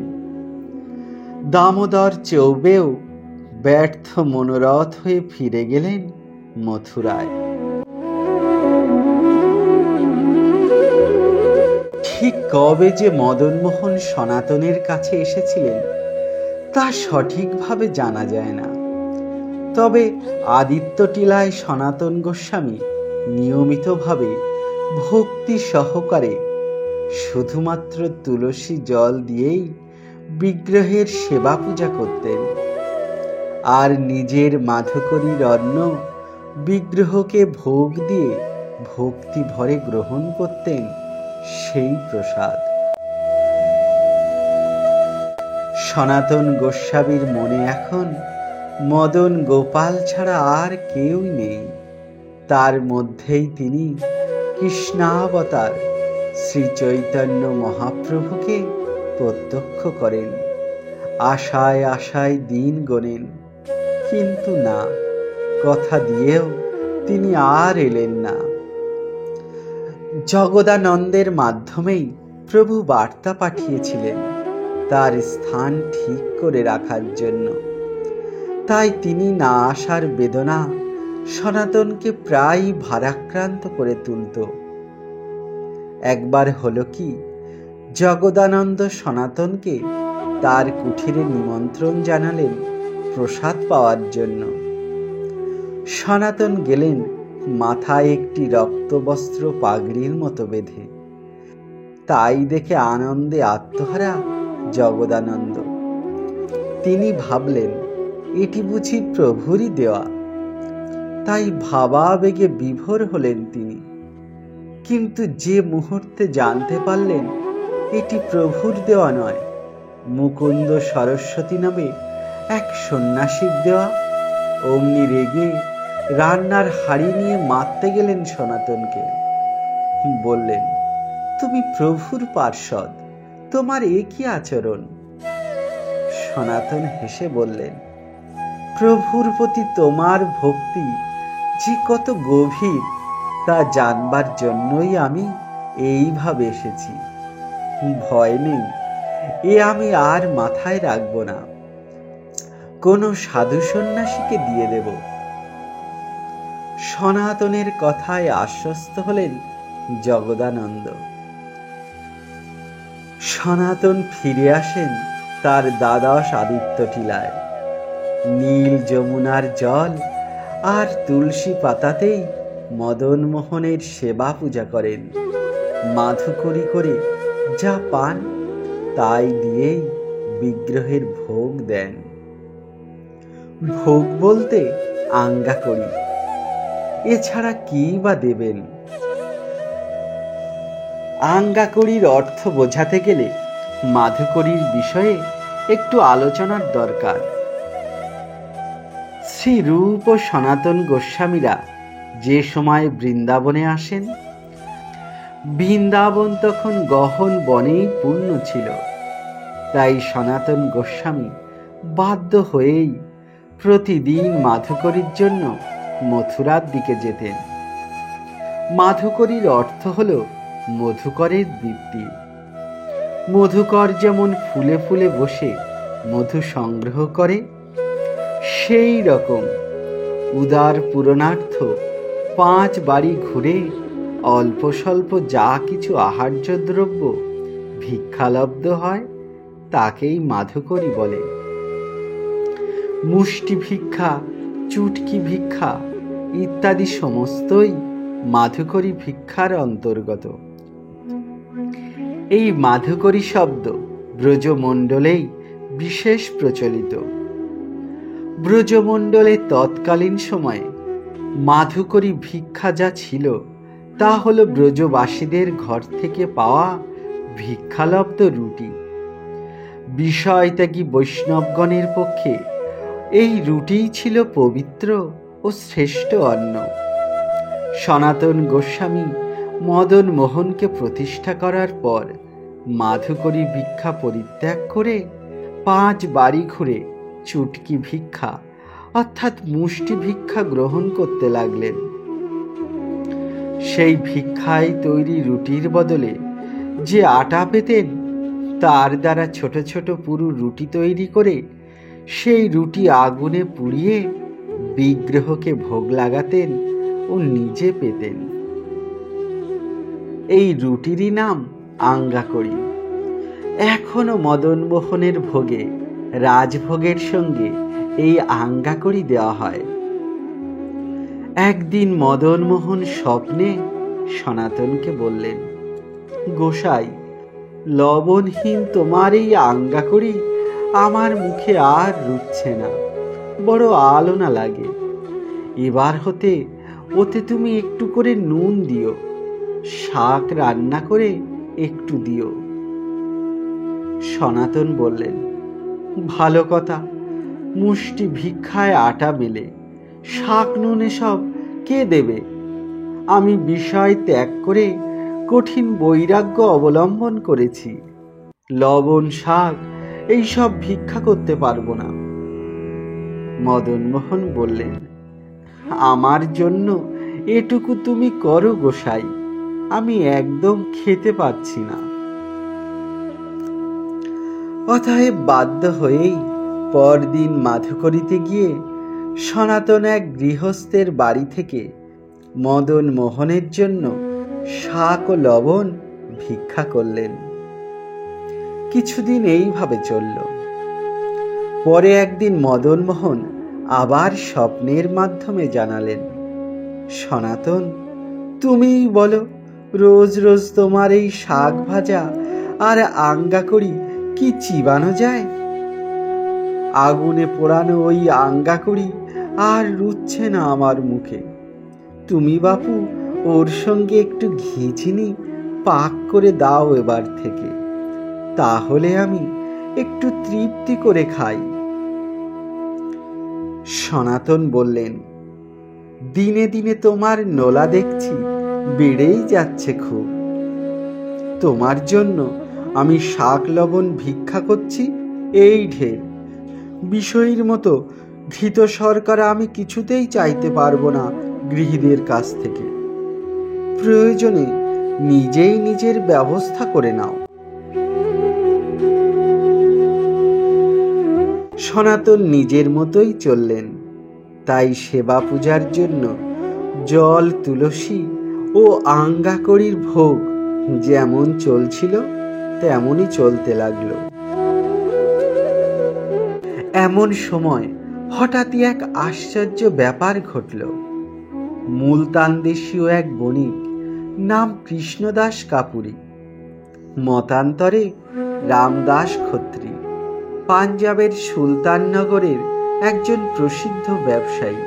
দামোদর চৌবেও ব্যর্থ মনোরথ হয়ে ফিরে গেলেন মথুরায়। ঠিক কবে যে মদনমোহন সনাতনের কাছে এসেছিলেন তা সঠিকভাবে জানা যায় না। তবে আদিত্য টিলায় সনাতন গোস্বামী নিয়মিতভাবে ভক্তি সহকারে শুধুমাত্র তুলসী জল দিয়েই বিগ্রহের সেবা পূজা করতেন, আর নিজের মাধুকরীর অন্ন বিগ্রহকে ভোগ দিয়ে ভক্তি ভরে গ্রহণ করতেন সেই প্রসাদ। সনাতন গোস্বামীর মনে এখন মদন গোপাল ছাড়া আর কেউই নেই। তার মধ্যেই তিনি কৃষ্ণাবতার শ্রী চৈতন্য মহাপ্রভুকে প্রত্যক্ষ করেন। আশায় আশায় দিন গোনেন, কিন্তু না, কথা দিয়েও তিনি আর এলেন না। জগদানন্দের মাধ্যমেই প্রভু বার্তা পাঠিয়েছিলেন তার স্থান ঠিক করে রাখার জন্য। তাই তিনি না আসার বেদনা সনাতনকে প্রায় ভারাক্রান্ত করে তুলত। একবার হলো কি, জগদানন্দ সনাতনকে তার কুঠিরে নিমন্ত্রণ জানালেন প্রসাদ পাওয়ার জন্য। সনাতন গেলেন মাথায় একটি রক্তবস্ত্র পাগড়ির মতো বেঁধে। তাই দেখে আনন্দে আত্মহারা জগদানন্দ। তিনি ভাবলেন, এটি বুঝি প্রভুরই দেওয়া। তাই ভাবাবেগে বিভোর হলেন তিনি। কিন্তু যে মুহূর্তে জানতে পারলেন এটি প্রভুর দেওয়া নয়, মুকুন্দ সরস্বতী নামে এক সন্ন্যাসীর দেওয়া, অমনি রেগে রান্নার হাঁড়ি নিয়ে মারতে গেলেন সনাতনকে। বললেন, তুমি প্রভুর পার্ষদ, তোমার এ কি আচরণ? সনাতন হেসে বললেন, প্রভুর প্রতি তোমার ভক্তি যে কত গভীর তা জানবার জন্যই আমি এইভাবে এসেছি। ভয় নেই, এ আমি আর মাথায় রাখব না, কোনো সাধু সন্ন্যাসীকে দিয়ে দেব। সনাতনের কথায় আশ্বস্ত হলেন জগদানন্দ। সনাতন ফিরে আসেন তার দ্বাদশ আদিত্য টিলায়। নীল যমুনার জল আর তুলসী পাতাতেই মদনমোহনের সেবা পূজা করেন। মাধুকরী করে যা পান তাই দিয়েই বিগ্রহের ভোগ দেন। ভোগ বলতে আঙ্গাকড়ি, এছাড়া কি বা দেবেন? আঙ্গাকড়ির অর্থ বোঝাতে গেলে মাধুকরীর বিষয়ে একটু আলোচনার দরকার। শ্রী রূপ ও সনাতন গোস্বামীরা যে সময় বৃন্দাবনে আসেন, বৃন্দাবন তখন গহন বনেই পূর্ণ ছিল। তাই সনাতন গোস্বামী বাধ্য হয়েই প্রতিদিন মাধুকরীর জন্য মথুরার দিকে যেতেন। মাধুকরীর অর্থ হল মধুকরের দীপ্তি। মধুকর যেমন ফুলে ফুলে বসে মধু সংগ্রহ করে, সেই রকম উদার পূরণার্থ 5 বাড়ি ঘুরে অল্প স্বল্প যা কিছু আহার্য দ্রব্য ভিক্ষালব্ধ হয় তাকেই মাধুকরী বলে। মুষ্টি ভিক্ষা, চুটকি ভিক্ষা ইত্যাদি সমস্তই মাধুকরী ভিক্ষার অন্তর্গত। এই মাধুকরী শব্দ ব্রজমণ্ডলেই বিশেষ প্রচলিত। ব্রজমণ্ডলে তৎকালীন সময়ে মাধুকরী ভিক্ষা যা ছিল তা হল ব্রজবাসীদের ঘর থেকে পাওয়া ভিক্ষালব্ধ রুটি। বিষয়ত্যাগী বৈষ্ণবগণের পক্ষে এই রুটিই ছিল পবিত্র ও শ্রেষ্ঠ অন্ন। সনাতন গোস্বামী মদন মোহনকে প্রতিষ্ঠা করার পর মাধুকরী ভিক্ষা পরিত্যাগ করে 5 বাড়ি ঘুরে চুটকি ভিক্ষা অর্থাৎ মুষ্টি ভিক্ষা গ্রহণ করতে লাগলেন। সেই ভিক্ষায় তৈরি রুটির বদলে যে আটা পেতেন তার দ্বারা ছোট ছোট পুরু রুটি তৈরি করে সেই রুটি আগুনে পুড়িয়ে বিগ্রহকে ভোগ লাগাতেন ও নিজে পেতেন। এই রুটিরই নাম আঙ্গাকড়ি। এখনো মদনমোহনের ভোগে, রাজভোগের সঙ্গে এই আঙ্গাকড়ি দেওয়া হয়। একদিন মদনমোহন স্বপ্নে সনাতনকে বললেন, গোসাই, লবণহীন তোমার এই আঙ্গাকড়ি আমার মুখে আর রুচছে না, বড় আলোনা লাগে। এবার হতে ওতে তুমি একটু করে নুন দিও, শাক রান্না করে একটু দিও। সনাতন বললেন, ভালো কথা, মুষ্টি ভিক্ষায় আটা মেলে, শাক নুন এসব কে দেবে? আমি বিষয় ত্যাগ করে কঠিন বৈরাগ্য অবলম্বন করেছি। লবণ, শাক এইসব ভিক্ষা করতে পারবো না। মদনমোহন বললেন, আমার জন্য এটুকু তুমি করো গোসাই, আমি একদম খেতে পাচ্ছি না। অতএব বাধ্য হয়েই পরদিন মাধুকরীতে গিয়ে সনাতন এক গৃহস্থের বাড়ি থেকে মদন মোহনের জন্য শাক ও লবণ ভিক্ষা করলেন। কিছুদিন এইভাবে চলল। পরে একদিন মদন মোহন আবার স্বপ্নের মাধ্যমে জানালেন, সনাতন, তুমিই বলো, রোজ রোজ তোমার এই শাক ভাজা আর আঙ্গাকড়ি কি চিবানো যায়? আগুনে পোড়ানো ওই আঙ্গাকড়ি আর রুচ্ছে না আমার মুখে। তুমি বাপু ওর সঙ্গে একটু ঘি চিনি পাক করে দাও এবার থেকে, তাহলে আমি একটু তৃপ্তি করে খাই। সনাতন বললেন, দিনে দিনে তোমার নোলা দেখছি বেড়েই যাচ্ছে খুব। তোমার জন্য আমি শাক লবণ ভিক্ষা করছি, এই ঢের। বিষয়ীর মতো ধৃত শর্করা আমি কিছুতেই চাইতে পারবো না গৃহীদের কাছ থেকে। প্রয়োজনে নিজেই নিজের ব্যবস্থা করে নাও। সনাতন নিজের মতোই চললেন। তাই সেবা পূজার জন্য জল, তুলসী ও আঙ্গাকড়ির ভোগ যেমন চলছিল তেমনই চলতে লাগলো। এমন সময় হঠাৎই এক আশ্চর্য ব্যাপার ঘটল। মুলতান দেশীয় এক বণিক, নাম কৃষ্ণদাস কাপুরী, মতান্তরে রামদাস খত্রী, পাঞ্জাবের সুলতাননগরের একজন প্রসিদ্ধ ব্যবসায়ী,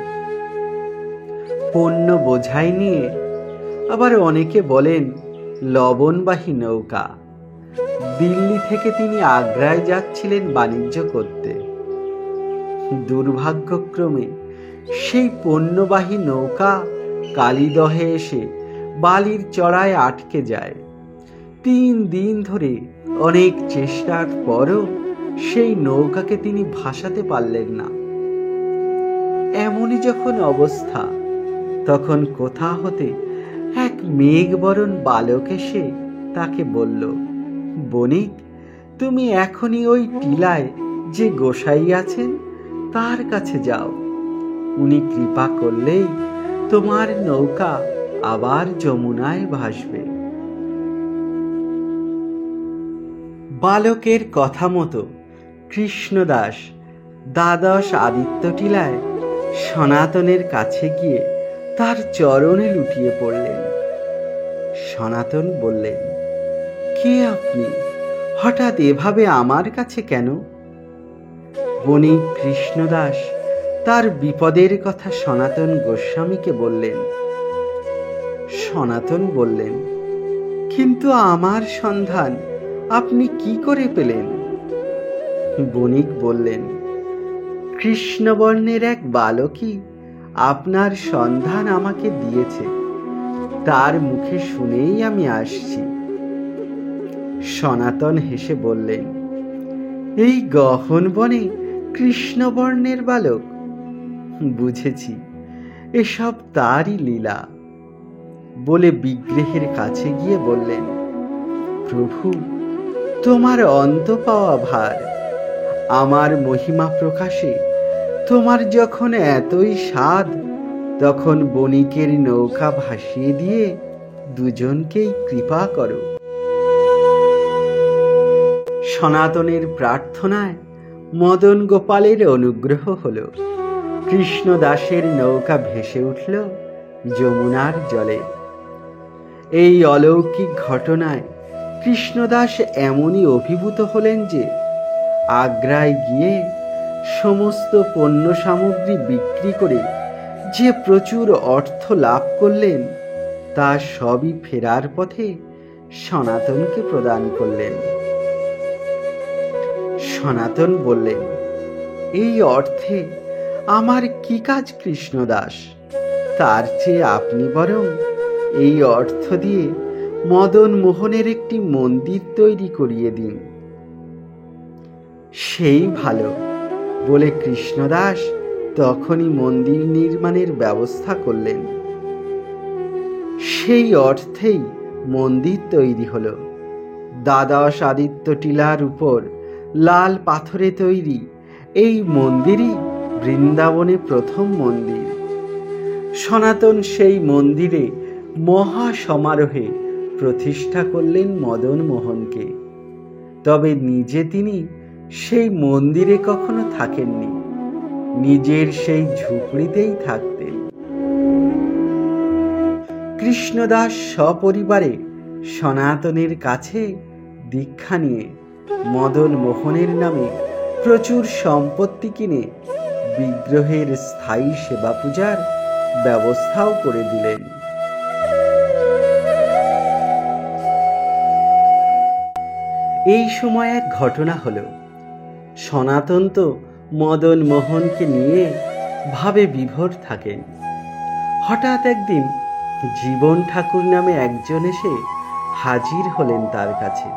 পণ্য বোঝাই নিয়ে, আবার অনেকে বলেন লবণবাহী নৌকা। দিল্লি থেকে তিনি আগ্রায় যাচ্ছিলেন বাণিজ্য করতে। দুর্ভাগ্যক্রমে সেই পণ্যবাহী নৌকা কালিদহে এসে বালির চড়ায় আটকে যায়। 3 দিন ধরে অনেক চেষ্টার পরও সেই নৌকাকে তিনি ভাসাতে পারলেন না। এমনই যখন অবস্থা, তখন কোথা হতে এক মেঘবরণ বালক এসে তাকে বলল, বণিক, তুমি এখনই ওই টিলায় যে গোসাই আছেন তার কাছে যাও। উনি কৃপা করলেই তোমার নৌকা আবার যমুনায় ভাসবে। বালকের কথা মতো কৃষ্ণদাস দ্বাদশ আদিত্য টিলায় সনাতনের কাছে গিয়ে তার চরণে লুটিয়ে পড়লেন। সনাতন বললেন, কে আপনি? হঠাৎ এভাবে আমার কাছে কেন? বণিক কৃষ্ণদাস তার বিপদের কথা সনাতন গোস্বামীকে বললেন। সনাতন বললেন, কিন্তু আমার সন্ধান আপনি কি করে পেলেন? বণিক বললেন, কৃষ্ণবর্ণের এক বালকই আপনার সন্ধান আমাকে দিয়েছে, তার মুখে শুনেই আমি আসছি। সনাতন হেসে বললেন, এই গহন বনে কৃষ্ণবর্ণের বালক? বুঝেছি, এসব তারই লীলা। বলে বিগ্রহের কাছে গিয়ে বললেন, প্রভু, তোমার অন্ত পাওয়া ভার। আমার মহিমা প্রকাশে তোমার যখন এতই সাধ, তখন বণিকের নৌকা ভাসিয়ে দিয়ে দুজনকেই কৃপা করো। সনাতনের প্রার্থনায় মদন গোপালের অনুগ্রহ হলো। কৃষ্ণদাসের নৌকা ভেসে উঠল যমুনার জলে। এই অলৌকিক ঘটনায় কৃষ্ণদাস এমনই অভিভূত হলেন যে আগ্রায় গিয়ে সমস্ত পণ্য সামগ্রী বিক্রি করে যে প্রচুর অর্থ লাভ করলেন, তা সবই ফেরার পথে সনাতনকে প্রদান করলেন। সনাতন বললেন, এই অর্থে আমার কি কাজ কৃষ্ণদাস? তার চেয়ে আপনি বরং এই অর্থ দিয়ে মদন মোহনের একটি মন্দির তৈরি করিয়ে দিন। সেই ভালো বলে কৃষ্ণদাস তখনই মন্দির নির্মাণের ব্যবস্থা করলেন। সেই অর্থেই মন্দির তৈরি হল। দ্বাদশ আদিত্য টিলার উপর লাল পাথরে তৈরি এই মন্দিরই বৃন্দাবনে প্রথম মন্দির। সনাতন সেই মন্দিরে মহা সমারোহে প্রতিষ্ঠা করলেন মদন মোহনকে। তবে নিজে তিনি সেই মন্দিরে কখনো থাকেননি, নিজের সেই ঝুপড়িতেই থাকতেন। কৃষ্ণদাস সপরিবারে সনাতনের কাছে দীক্ষা নিয়ে মদন মোহনের নামে প্রচুর সম্পত্তি কিনে বিগ্রহের স্থায়ী সেবা পূজার ব্যবস্থাও করে দিলেন। এই সময় এক ঘটনা হলো। সনাতন তো মদন মোহনকে নিয়ে ভাবে বিভোর থাকেন। হঠাৎ একদিন জীবন ঠাকুর নামে একজন এসে হাজির হলেন তার কাছে।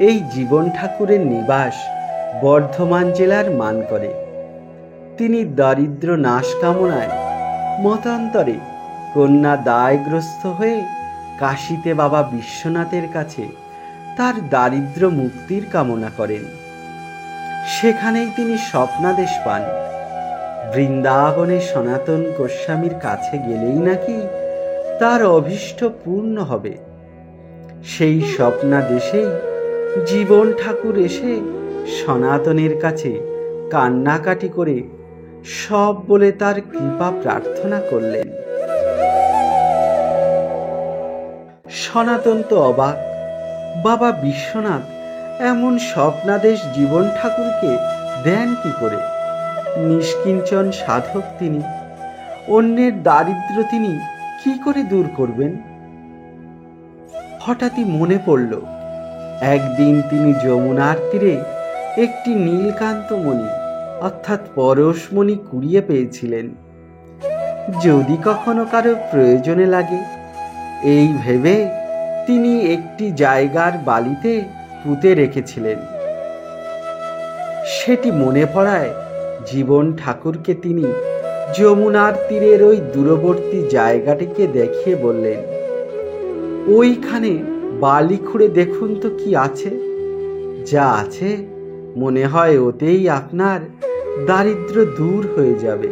এই জীবন ঠাকুরের নিবাস বর্ধমান জেলার মানকরে। তিনি দারিদ্র নাশ কামনায় মতান্তরে কন্যা দায়গ্রস্ত হয়ে কাশীতে বাবা বিশ্বনাথের কাছে তার দারিদ্র মুক্তির কামনা করেন। সেখানেই তিনি স্বপ্নাদেশ পান, বৃন্দাবনে সনাতন গোস্বামীর কাছে গেলেই নাকি তার অভীষ্ট পূর্ণ হবে। সেই স্বপ্নাদেশেই জীবন ঠাকুর এসে সনাতনের কাছে কান্নাকাটি করে সব বলে তার কৃপা প্রার্থনা করলেন। সনাতন তো অবাক, বাবা বিশ্বনাথ এমন স্বপ্নাদেশ জীবন ঠাকুরকে দেন কি করে? নিষ্কিঞ্চন সাধক তিনি, অন্যের দারিদ্র্য তিনি কি করে দূর করবেন? হঠাৎই মনে পড়ল, একদিন তিনি যমুনার তীরে একটি নীলকান্তমণি অর্থাৎ পরশমণি কুড়িয়ে পেয়েছিলেন। যদি কখনো কারো প্রয়োজনে লাগে, এই ভেবে তিনি একটি জায়গার বালিতে পুঁতে রেখেছিলেন। সেটি মনে পড়ায় জীবন ঠাকুরকে তিনি যমুনার তীরের ওই দূরবর্তী জায়গাটিকে দেখিয়ে বললেন, ওইখানে বালি খুঁড়ে দেখুন তো কি আছে। যা আছে মনে হয় ওতেই আপনার দারিদ্র্য দূর হয়ে যাবে।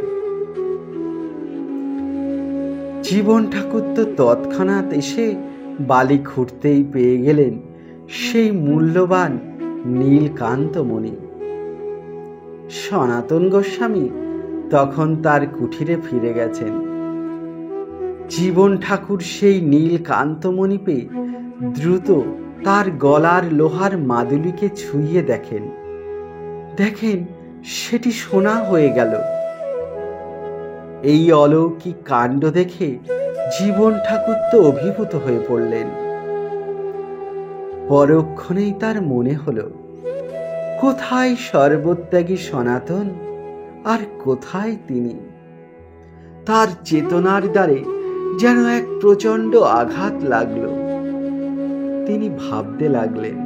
জীবন ঠাকুর তো তৎক্ষণাৎ এসে বালি খুঁড়তেই পেয়ে গেলেন সেই মূল্যবান নীলকান্তমণি। সনাতন গোস্বামী তখন তার কুঠিরে ফিরে গেছেন। জীবন ঠাকুর সেই নীলকান্তমণি পেয়ে দ্রুত তার গলার লোহার মাদুলিকে ছুঁয়ে দেখেন সেটি সোনা হয়ে গেল। এই অলৌকিক কাণ্ড দেখে জীবন ঠাকুর তো অভিভূত হয়ে পড়লেন। পরক্ষণেই তার মনে হলো, কোথায় সর্বত্যাগী সনাতন আর কোথায় তিনি। তার চেতনার দ্বারে যেন এক প্রচণ্ড আঘাত লাগলো। তিনি ভাবতে লাগলেন,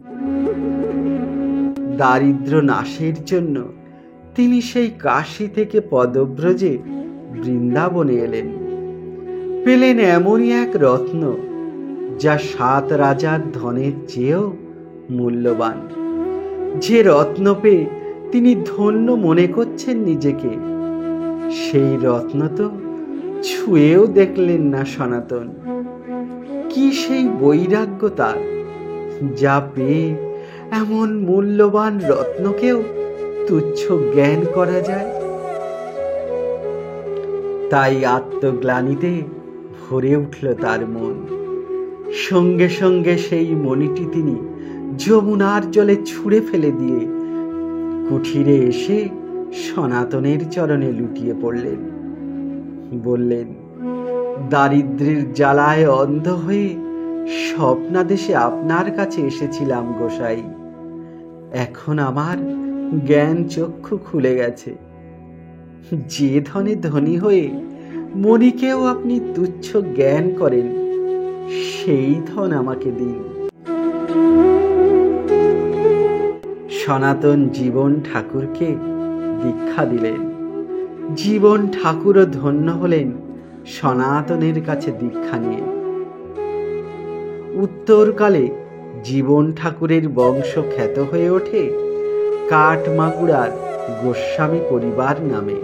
দারিদ্র নাশের জন্য তিনি সেই কাশী থেকে পদব্রজে বৃন্দাবনে এলেন। পেলেন এমনই এক রত্ন যা 7 রাজার ধনের চেয়েও মূল্যবান। যে রত্ন পেয়ে তিনি ধন্য মনে করছেন নিজেকে, সেই রত্ন তো ছুঁয়েও দেখলেন না সনাতন। কি সেই বৈরাগ্য তার, যা পেয়ে এমন মূল্যবান রত্নকেও তুচ্ছ জ্ঞান করা যায়। তাই আত্মগ্লানিতে ভরে উঠল তার মন। সঙ্গে সঙ্গে সেই মণিটি তিনি যমুনার জলে ছুঁড়ে ফেলে দিয়ে কুঠিরে এসে সনাতনের চরণে লুটিয়ে পড়লেন। বললেন, দারিদ্র্যের জ্বালায় অন্ধ হয়ে স্বপ্নাদেশে আপনার কাছে এসেছিলাম গোসাই। এখন আমার জ্ঞান চক্ষু খুলে গেছে। যে ধনে ধনী হয়ে মণিকেও আপনি তুচ্ছ জ্ঞান করেন, সেই ধন আমাকে দিন। সনাতন জীবন ঠাকুরকে দীক্ষা দিলেন। জীবন ঠাকুরও ধন্য হলেন সনাতনের কাছে দীক্ষা নিয়ে। উত্তরকালে জীবন ঠাকুরের বংশ খ্যাত হয়ে ওঠে কাঠমাগুড়ার গোস্বামী পরিবার নামে।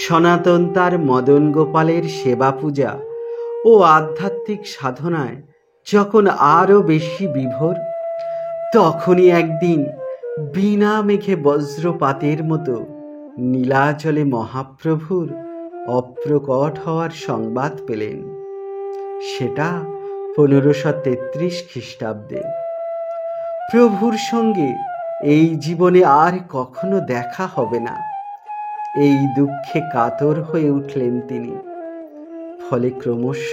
সনাতন তার মদন গোপালের সেবা পূজা ও আধ্যাত্মিক সাধনায় যখন আরো বেশি বিভোর, তখনই একদিন বিনা মেঘে বজ্রপাতের মতো নীলাচলে মহাপ্রভুর অপ্রকট হওয়ার সংবাদ পেলেন। সেটা 1533 খ্রিস্টাব্দে। প্রভুর সঙ্গে এই জীবনে আর কখনো দেখা হবে না, এই দুঃখে কাতর হয়ে উঠলেন তিনি। ফলে ক্রমশ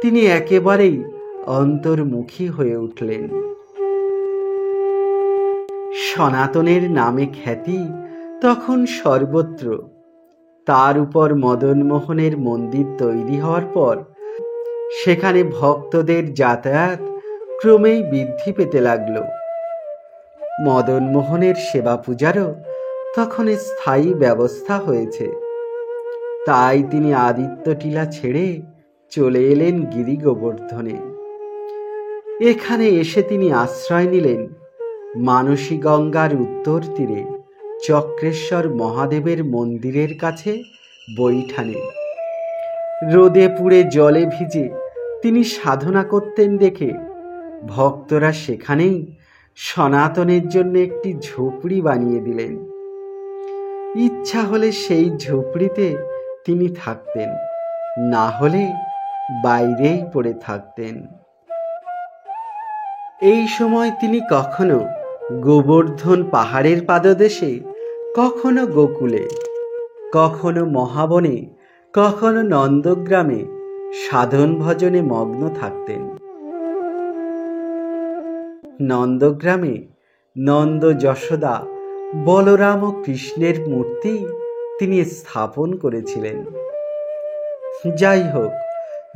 তিনি একেবারেই অন্তর্মুখী হয়ে উঠলেন। সনাতনের নামে খ্যাতি তখন সর্বত্র। তার উপর মদনমোহনের মন্দির তৈরি হওয়ার পর সেখানে ভক্তদের যাতায়াত ক্রমেই বৃদ্ধি পেতে লাগল। মদনমোহনের সেবা পূজারও তখন স্থায়ী ব্যবস্থা হয়েছে। তাই তিনি আদিত্য টিলা ছেড়ে চলে এলেন গিরি গোবর্ধনে। এখানে এসে তিনি আশ্রয় নিলেন মানসী গঙ্গার উত্তর তীরে চক্রেশ্বর মহাদেবের মন্দিরের কাছে বৈঠানে। রোদে পুড়ে জলে ভিজে তিনি সাধনা করতেন দেখে ভক্তরা সেখানেই সনাতনের জন্য একটি ঝুপড়ি বানিয়ে দিলেন। ইচ্ছা হলে সেই ঝুপড়িতে তিনি থাকতেন, না হলে বাইরেই পড়ে থাকতেন। এই সময় তিনি কখনো গোবর্ধন পাহাড়ের পাদদেশে কখনো গোকুলে, কখনো মহাবনে, কখনো নন্দগ্রামে সাধন ভজনে মগ্ন থাকতেন। নন্দগ্রামে নন্দ, যশোদা, বলরাম ও কৃষ্ণের মূর্তি তিনি স্থাপন করেছিলেন। যাই হোক,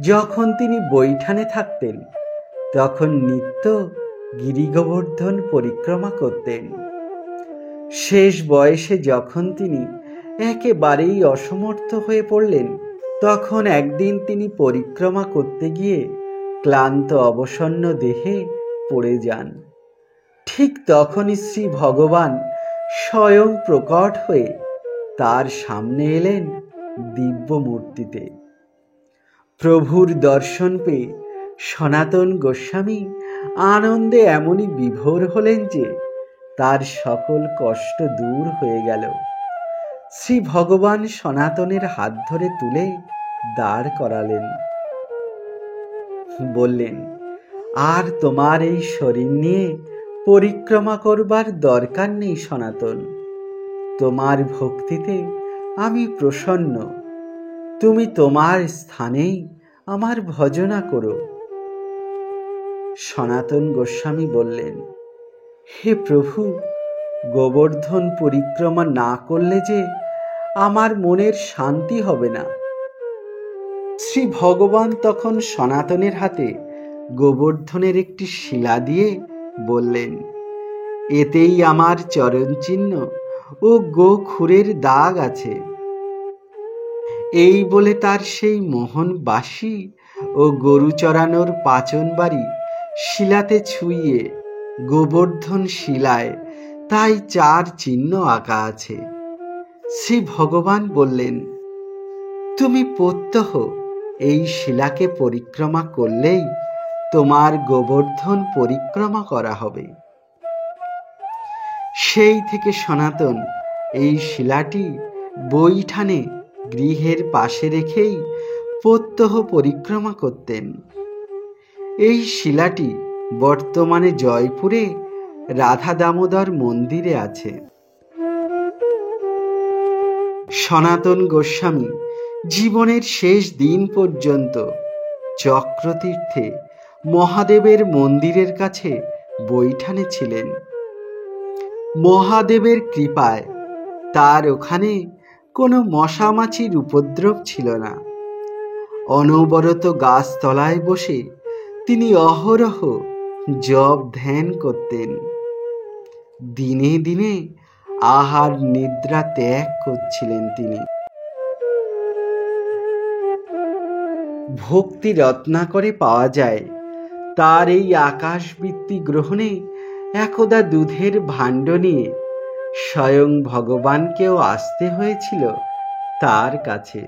যখন তিনি বৈঠানে থাকতেন তখন নিত্য গিরিগোবর্ধন পরিক্রমা করতেন। শেষ বয়সে যখন তিনি একেবারেই অসমর্থ হয়ে পড়লেন, তখন একদিন তিনি পরিক্রমা করতে গিয়ে ক্লান্ত অবসন্ন দেহে পড়ে যান। ঠিক তখনই শ্রী ভগবান স্বয়ং প্রকট হয়ে তার সামনে এলেন দিব্য মূর্তিতে। প্রভুর দর্শন পেয়ে সনাতন গোস্বামী আনন্দে এমনই বিভোর হলেন যে তার সকল কষ্ট দূর হয়ে গেল। শ্রী ভগবান সনাতনের হাত ধরে তুলে দাঁড় করালেন, বললেন, আর তোমার এই শরীর নিয়ে পরিক্রমা করবার দরকার নেই সনাতন। তোমার ভক্তিতে আমি প্রসন্ন, তুমি তোমার স্থানেই আমার ভজনা করো। সনাতন গোস্বামী বললেন, হে প্রভু, গোবর্ধন পরিক্রমা না করলে যে আমার মনের শান্তি হবে না। শ্রী ভগবান তখন সনাতনের হাতে গোবর্ধনের একটি শিলা দিয়ে বললেন, এতেই আমার চরণ চিহ্ন ও গোখুরের দাগ আছে। এই বলে তার সেই মোহন বাসি ও গরু চড়ানোর পাচন বাড়ি শিলাতে ছুঁয়ে গোবর্ধন শিলায় তাই 4 চিহ্ন আঁকা আছে। শ্রী ভগবান বললেন, তুমি প্রত্যহ এই শিলাকে পরিক্রমা করলেই তোমার গোবর্ধন পরিক্রমা করা হবে। সেই থেকে সনাতন এই শিলাটি বৈঠানে গৃহের পাশে রেখেই প্রত্যহ পরিক্রমা করতেন। এই শিলাটি বর্তমানে জয়পুরে রাধা দামোদর মন্দিরে আছে। সনাতন গোস্বামী জীবনের শেষ দিন পর্যন্ত চক্রতীর্থে মহাদেবের মন্দিরের কাছে বৈঠানে ছিলেন। মহাদেবের কৃপায় তার ওখানে কোনো মশামাছির উপদ্রব ছিল না। অনবরত গাছতলায় বসে তিনি অহরহ জপ ধ্যান করতেন। দিনে দিনে আহার নিদ্রা ত্যাগ করছিলেন তিনি। ভক্তি রত্নাকরে পাওয়া যায় তার এই আকাশবৃত্তি গ্রহণে একদা দুধের ভাণ্ড নিয়ে স্বয়ং ভগবানকেও আসতে হয়েছিল তার কাছে।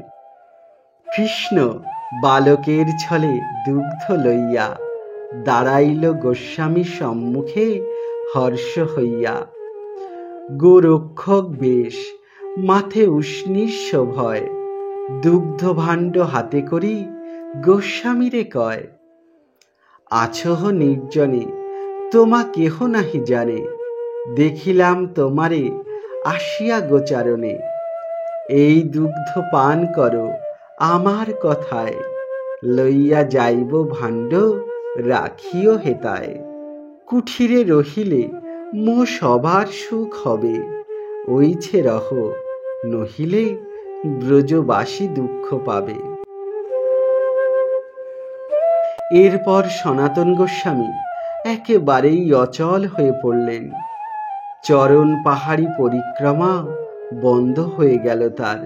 কৃষ্ণ বালকের ছলে দুগ্ধ লইয়া দাঁড়াইল গোস্বামী সম্মুখে হর্ষ হইয়া। গোরক্ষক বেশ, মাথে উষ্ণীষ ভয়, দুগ্ধ ভাণ্ড হাতে করি গোস্বামীরে কয়, আছহ নির্জনে তোমা কেহ নাহি জানে, দেখিলাম তোমারে আসিয়া গোচারণে। এই দুগ্ধ পান করো আমার কথায়, লইয়া যাইব ভাণ্ড রাখিও হেতায়। কুঠিরে রহিলে মো সবার সুখ হবে, ওইছে রহ, নহিলে ব্রজবাসী দুঃখ পাবে। এরপর সনাতন গোস্বামী একেবারেই অচল হয়ে পড়লেন। চরণ পাহাড়ি পরিক্রমা বন্ধ হয়ে গেল তার।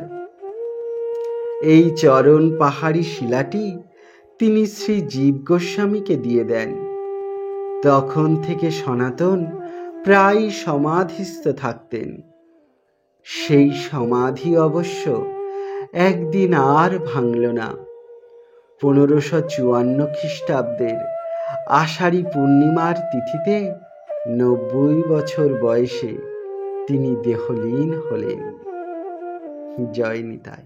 এই চরণ পাহাড়ি শিলাটি তিনি শ্রী জীব গোস্বামীকে দিয়ে দেন। তখন থেকে সনাতন প্রায় সমাধিস্থ থাকতেন। সেই সমাধি অবশ্য একদিন আর ভাঙল না। 1554 খ্রিস্টাব্দের আষাঢ়ী পূর্ণিমার তিথিতে 90 বছর বয়সে তিনি দেহলীন হলেন। জয় নিতাই।